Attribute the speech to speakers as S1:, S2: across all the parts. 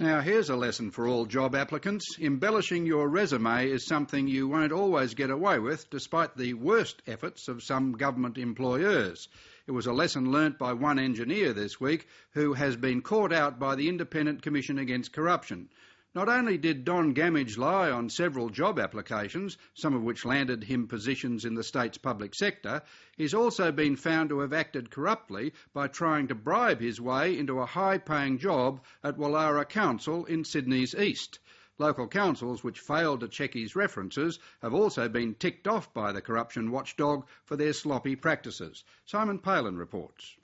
S1: Now, here's a lesson for all job applicants. Embellishing your resume is something you won't always get away with, despite the worst efforts of some government employers. It was a lesson learnt by one engineer this week who has been caught out by the Independent Commission Against Corruption. Not only did Don Gamage lie on several job applications, some of which landed him positions in the state's public sector, he's also been found to have acted corruptly by trying to bribe his way into a high-paying job at Woollahra Council in Sydney's east. Local councils which failed to check his references have also been ticked off by the corruption watchdog for their sloppy practices. Simon Palin reports.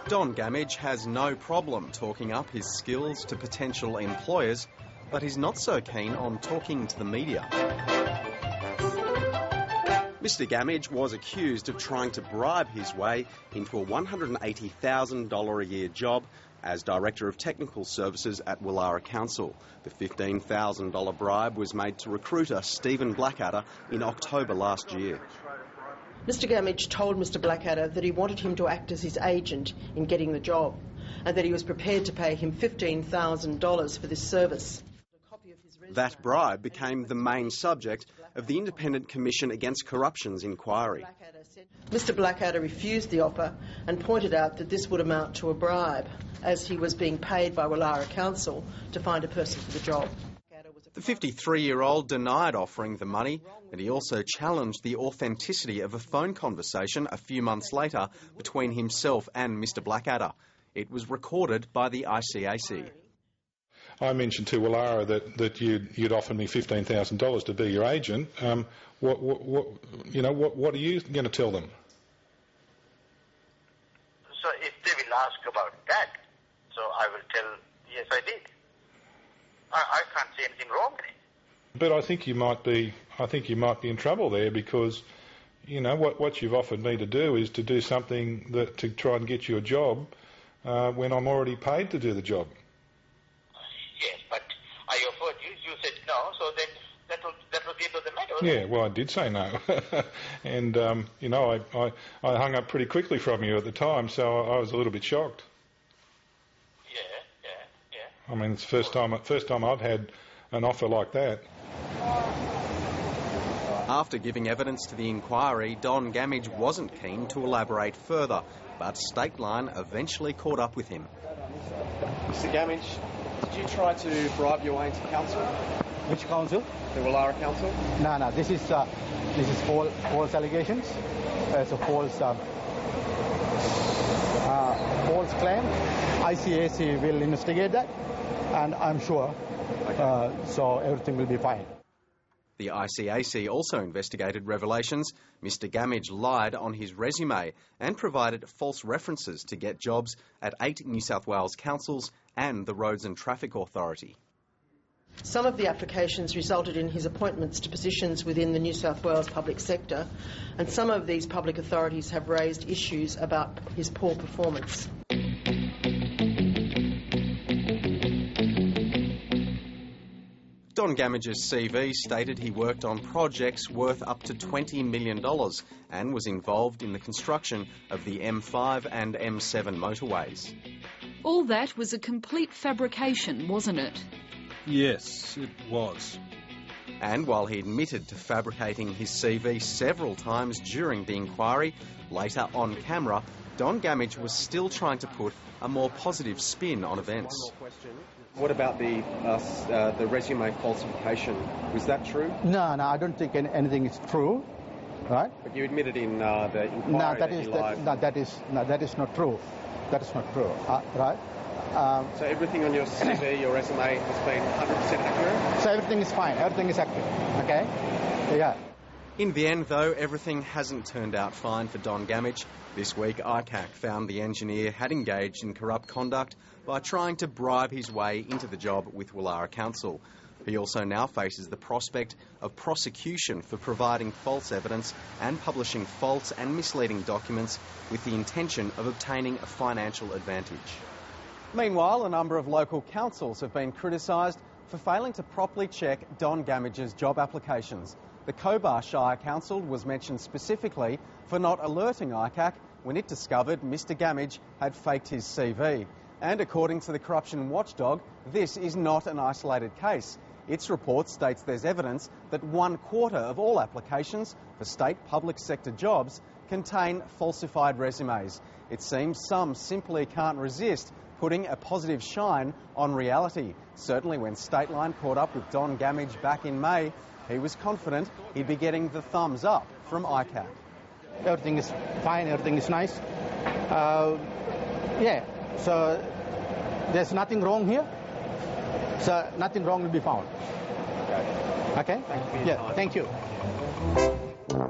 S2: Don Gamage has no problem talking up his skills to potential employers, but he's not so keen on talking to the media. Mr Gamage was accused of trying to bribe his way into a $180,000 a year job as Director of Technical Services at Woollahra Council. The $15,000 bribe was made to recruiter Stephen Blackadder in October last year.
S3: Mr Gamage told Mr Blackadder that he wanted him to act as his agent in getting the job and that he was prepared to pay him $15,000 for this service.
S2: That bribe became the main subject of the Independent Commission Against Corruption's inquiry.
S3: Mr Blackadder refused the offer and pointed out that this would amount to a bribe, as he was being paid by Woollahra Council to find a person for the job.
S2: The 53-year-old denied offering the money, and he also challenged the authenticity of a phone conversation a few months later between himself and Mr Blackadder. It was recorded by the ICAC.
S4: I mentioned to Woollahra that you'd offered me $15,000 to be your agent. What are you going to tell them?
S5: So if they will ask about that, so I will tell, yes, I did. I can't see anything wrong in it.
S4: But I think you might be in trouble there because, what you've offered me to do is to do something to try and get you a job when I'm already paid to do the job.
S5: Yes, but I offered you said no, so then that was the end of the matter.
S4: Yeah, well, I did say no, and I hung up pretty quickly from you at the time, so I was a little bit shocked. I mean, it's the first time I've had an offer like that.
S2: After giving evidence to the inquiry, Don Gamage wasn't keen to elaborate further, but State Line eventually caught up with him.
S6: Mr Gamage, did you try to bribe your way into council?
S7: Which council?
S6: The Woollahra Council?
S7: No, this is false allegations. It's a false claim. ICAC will investigate that. And I'm sure, so everything will be fine.
S2: The ICAC also investigated revelations. Mr Gamage lied on his resume and provided false references to get jobs at 8 New South Wales councils and the Roads and Traffic Authority.
S3: Some of the applications resulted in his appointments to positions within the New South Wales public sector, and some of these public authorities have raised issues about his poor performance.
S2: Don Gamage's CV stated he worked on projects worth up to $20 million and was involved in the construction of the M5 and M7 motorways.
S8: All that was a complete fabrication, wasn't it?
S1: Yes, it was.
S2: And while he admitted to fabricating his CV several times during the inquiry, later on camera, Don Gamage was still trying to put a more positive spin on events.
S6: What about the resume falsification? Was that true?
S7: No, I don't think anything is true, right?
S6: But you admitted in the inquiry that is not true. That is not true, right? So everything on your CV, your resume, has been 100% accurate?
S7: So everything is fine. Everything is accurate. Okay? Yeah.
S2: In the end, though, everything hasn't turned out fine for Don Gamage. This week, ICAC found the engineer had engaged in corrupt conduct by trying to bribe his way into the job with Woollahra Council. He also now faces the prospect of prosecution for providing false evidence and publishing false and misleading documents with the intention of obtaining a financial advantage. Meanwhile, a number of local councils have been criticised for failing to properly check Don Gamage's job applications. The Cobar Shire Council was mentioned specifically for not alerting ICAC when it discovered Mr Gamage had faked his CV. And according to the corruption watchdog, this is not an isolated case. Its report states there's evidence that 1/4 of all applications for state public sector jobs contain falsified resumes. It seems some simply can't resist putting a positive shine on reality. Certainly when Stateline caught up with Don Gamage back in May, he was confident he'd be getting the thumbs up from ICAC.
S7: Everything is fine, everything is nice. So there's nothing wrong here. So nothing wrong will be found. Okay?
S6: Thank you.
S7: Thank you.